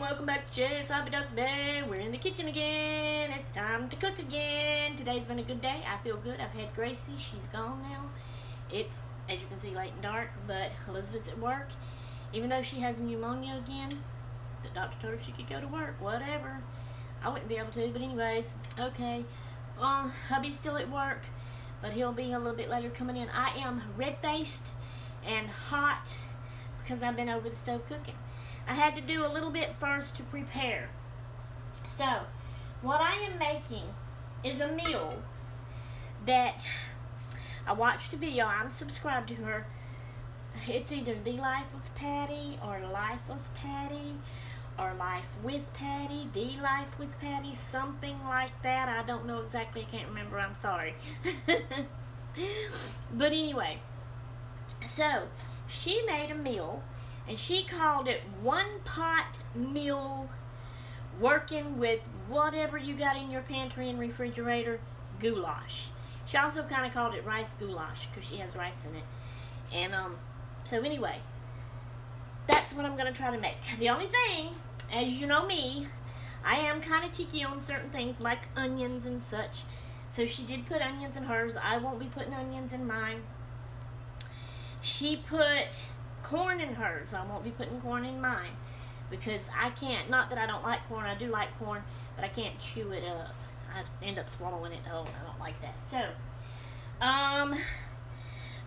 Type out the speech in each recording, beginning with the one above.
welcome back to Jay's Hobby Duck Day. We're in the kitchen again. It's time to cook again. Today's been a good day. I feel good. I've had Gracie. She's gone now. It's, as you can see, late and dark, but Elizabeth's at work. Even though she has pneumonia again, the doctor told her she could go to work. Whatever. I wouldn't be able to, but anyways, okay. Hubby's still at work, but he'll be a little bit later coming in. I am red-faced and hot because I've been over the stove cooking. I had to do a little bit first to prepare. So, what I am making is a meal that I watched a video. I'm subscribed to her. It's either The Life of Patty or Life of Patty or Life with Patty, The Life with Patty, something like that. I don't know exactly. I can't remember. I'm sorry. But anyway, so she made a meal, and she called it one pot meal, working with whatever you got in your pantry and refrigerator, goulash. She also kind of called it rice goulash because she has rice in it. And so anyway, that's what I'm going to try to make. The only thing, as you know me, I am kind of cheeky on certain things like onions and such. So she did put onions in hers. I won't be putting onions in mine. She put corn in hers. I won't be putting corn in mine because I can't, not that I don't like corn, I do like corn, but I can't chew it up. I end up swallowing it whole. I don't like that.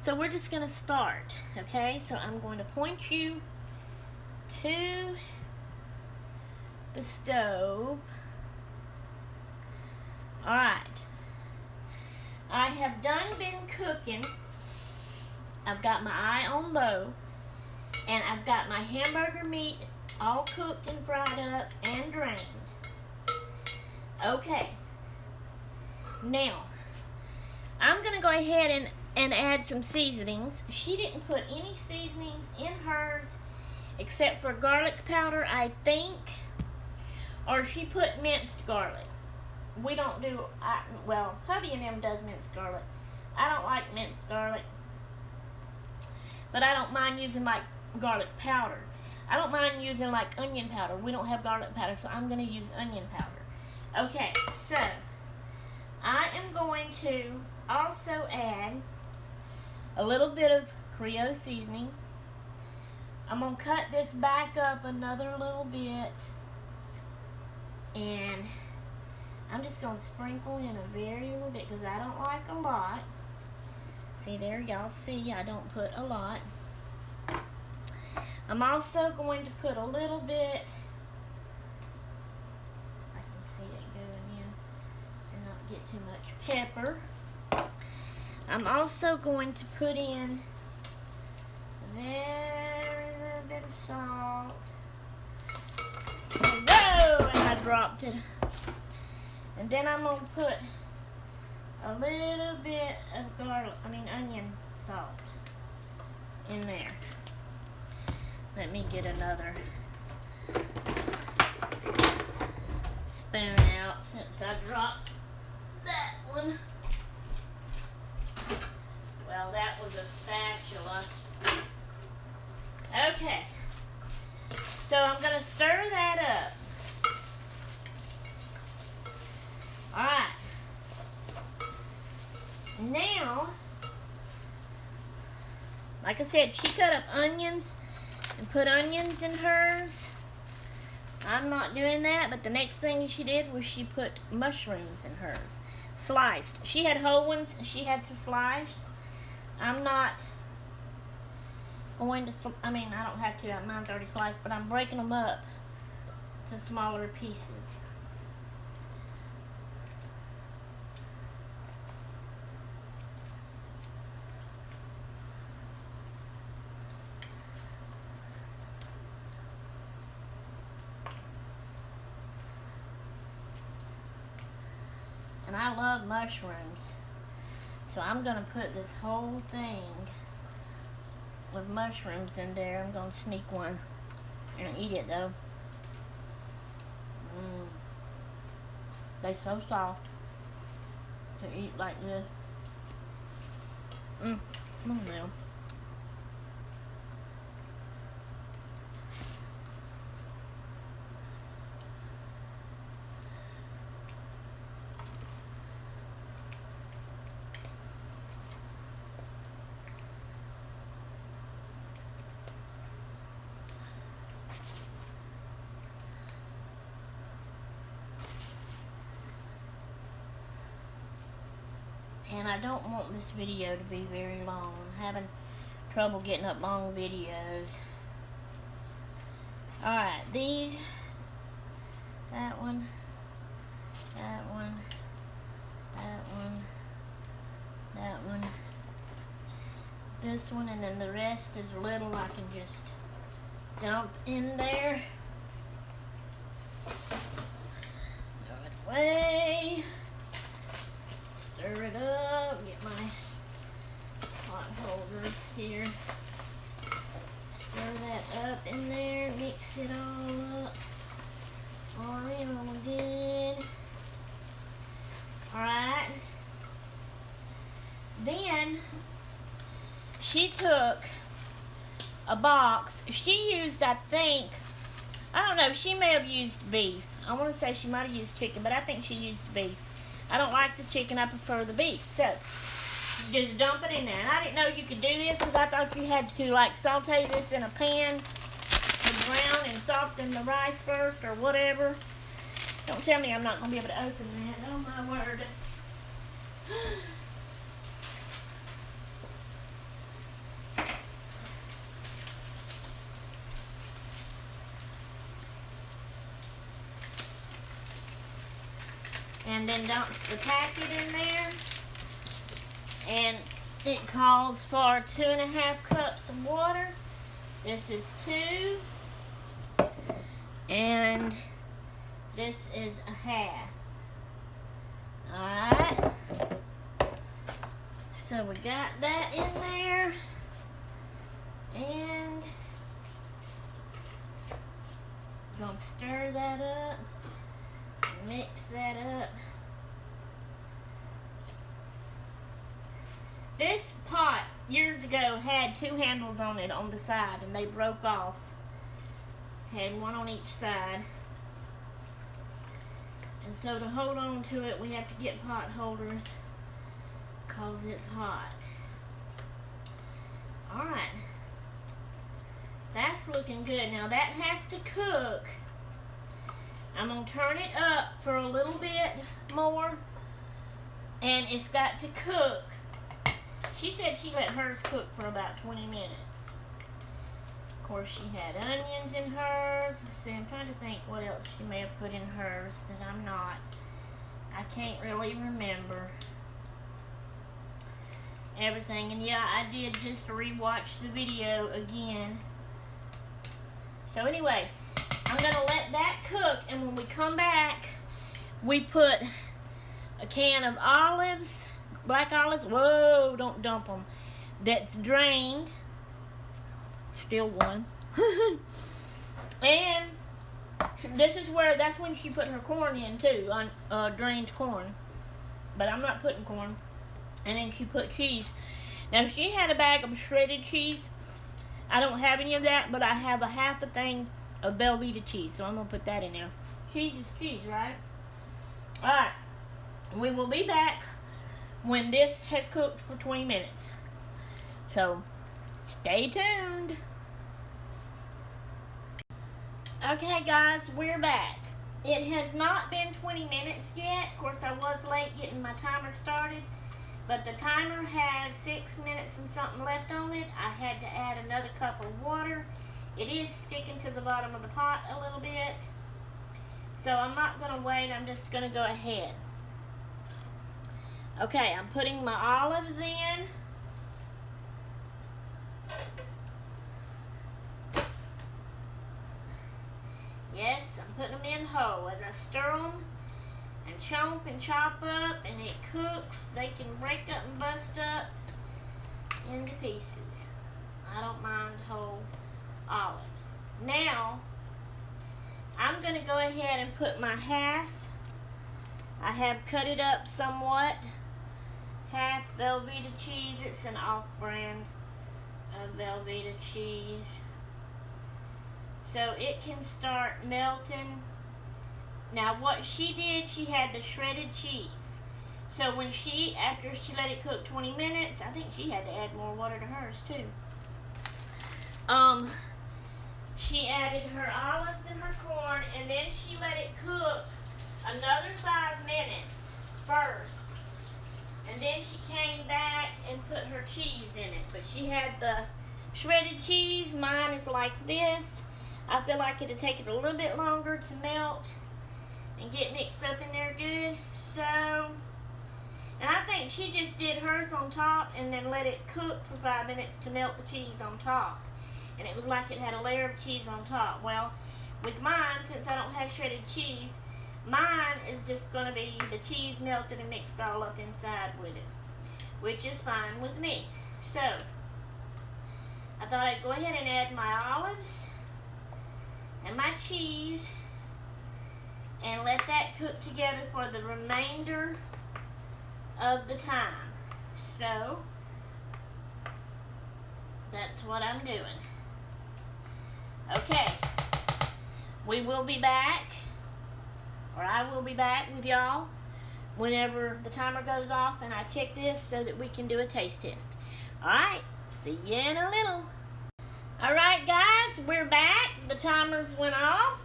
So we're just going to start, okay? So I'm going to point you to the stove. Alright. I have been cooking. I've got my eye on low, and I've got my hamburger meat all cooked and fried up and drained. Okay. Now, I'm going to go ahead and add some seasonings. She didn't put any seasonings in hers except for garlic powder, I think, or she put minced garlic. We don't do, well, hubby and them does minced garlic. I don't like minced garlic, but I don't mind using like garlic powder. I don't mind using like onion powder. We don't have garlic powder, so I'm going to use onion powder. Okay, so I am going to also add a little bit of Creole seasoning. I'm going to cut this back up another little bit, and I'm just going to sprinkle in a very little bit because I don't like a lot. See there, y'all see I don't put a lot. I'm also going to put a little bit, I can see it going in, and not get too much pepper. I'm also going to put in a very little bit of salt. Whoa! And I dropped it. And then I'm going to put a little bit of onion salt in there. Let me get another spoon out since I dropped that one. Well, that was a spatula. Okay. So I'm going to stir that up. Alright. Now, like I said, she cut up onions and put onions in hers. I'm not doing that, but the next thing she did was she put mushrooms in hers. Sliced. She had whole ones, she had to slice. I'm not going to, I don't have to, mine's already sliced, but I'm breaking them up to smaller pieces. And I love mushrooms. So I'm going to put this whole thing with mushrooms in there. I'm going to sneak one and eat it though. They're so soft to eat like this. Come on now. and I don't want this video to be very long. I'm having trouble getting up long videos. Alright, these, that one, that one, that one, that one, this one, and then the rest is little I can just dump in there. Throw it away. Stir it up. Get my pot holders here. Stir that up in there. Mix it all up. All good. Alright. Then she took a box. She used, I think, I don't know, she may have used beef. I want to say she might have used chicken, but I think she used beef. I don't like the chicken, I prefer the beef. So, just dump it in there. And I didn't know you could do this because I thought you had to like saute this in a pan with brown and soften the rice first or whatever. Don't tell me I'm not going to be able to open that. Oh my word. And then dump the packet in there. And it calls for 2.5 cups of water. This is 2. And this is a half. Alright. So we got that in there. And gonna stir that up. Mix that up. This pot years ago had 2 handles on it on the side and they broke off. Had one on each side. And so to hold on to it we have to get pot holders because it's hot. Alright. That's looking good. Now that has to cook. I'm going to turn it up for a little bit more, and it's got to cook. She said she let hers cook for about 20 minutes. Of course, she had onions in hers. See, I'm trying to think what else she may have put in hers that I'm not. I can't really remember everything. And yeah, I did just rewatch the video again. So anyway, I'm going to let that cook, and when we come back, we put a can of olives, black olives, whoa, don't dump them, that's drained, still one, and this is where, that's when she put her corn in too, on drained corn, but I'm not putting corn, and then she put cheese. Now she had a bag of shredded cheese. I don't have any of that, but I have a half a thing of Velveeta cheese, so I'm going to put that in there. Cheese is cheese, right? Alright, we will be back when this has cooked for 20 minutes. So, stay tuned. Okay guys, we're back. It has not been 20 minutes yet. Of course, I was late getting my timer started, but the timer has 6 minutes and something left on it. I had to add another cup of water. It is sticking to the bottom of the pot a little bit. So I'm not going to wait. I'm just going to go ahead. Okay, I'm putting my olives in. Yes, I'm putting them in whole. As I stir them and chomp and chop up and it cooks, they can break up and bust up into pieces. I don't mind whole olives. Now, I'm going to go ahead and put my half. I have cut it up somewhat. Half Velveeta cheese. It's an off-brand of Velveeta cheese. So it can start melting. Now what she did, she had the shredded cheese. So when she, after she let it cook 20 minutes, I think she had to add more water to hers too. She added her olives and her corn, and then she let it cook another 5 minutes first. And then she came back and put her cheese in it. But she had the shredded cheese. Mine is like this. I feel like it'll take it a little bit longer to melt and get mixed up in there good. So, and I think she just did hers on top and then let it cook for 5 minutes to melt the cheese on top. And it was like it had a layer of cheese on top. Well, with mine, since I don't have shredded cheese, mine is just going to be the cheese melted and mixed all up inside with it, which is fine with me. So, I thought I'd go ahead and add my olives and my cheese and let that cook together for the remainder of the time. So, that's what I'm doing. Okay, we will be back, or I will be back with y'all whenever the timer goes off and I check this so that we can do a taste test. Alright, see you in a little. Alright guys, we're back. The timers went off.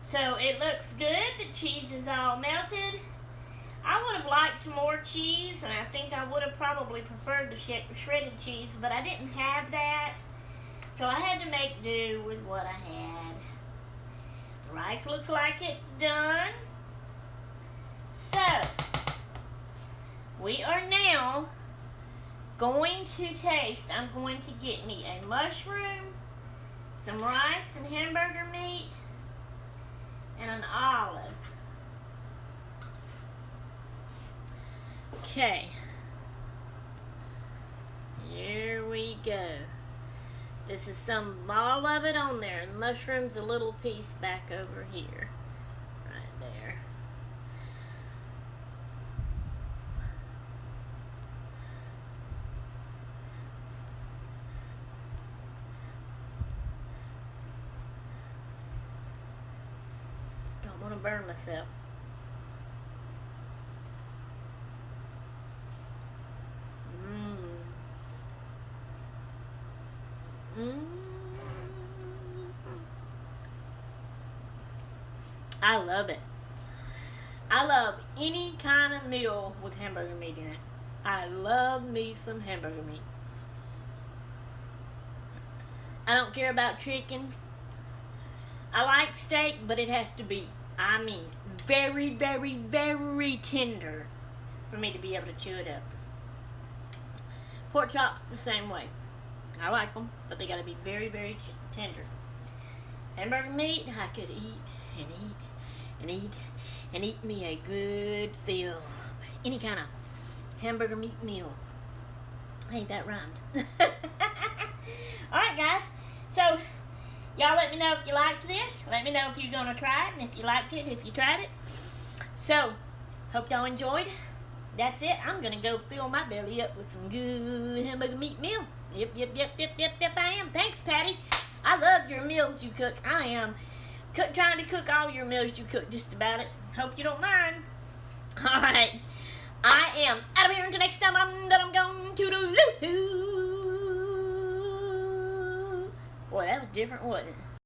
So it looks good. The cheese is all melted. I would have liked more cheese, and I think I would have probably preferred the shredded cheese, but I didn't have that. So I had to make do with what I had. The rice looks like it's done. So, we are now going to taste. I'm going to get me a mushroom, some rice and hamburger meat, and an olive. Okay. Here we go. This is all of it on there. And the mushroom's a little piece back over here. Right there. Don't want to burn myself. I love it. I love any kind of meal with hamburger meat in it. I love me some hamburger meat. I don't care about chicken. I like steak, but it has to be, I mean, very, very, very tender for me to be able to chew it up. Pork chops the same way. I like them, but they gotta be very, very tender. Hamburger meat, I could eat and eat and eat and eat me a good fill of any kind of hamburger meat meal. Ain't that rhymed? Alright guys, so y'all let me know if you liked this. Let me know if you're gonna try it and if you liked it, if you tried it. So, hope y'all enjoyed. That's it. I'm gonna go fill my belly up with some good hamburger meat meal. Yep, I am. Thanks, Patty. I love your meals you cook. I am trying to cook all your meals you cook, just about it. Hope you don't mind. Alright. I am out of here until next time. I'm going to the loo. Boy, that was different, wasn't it?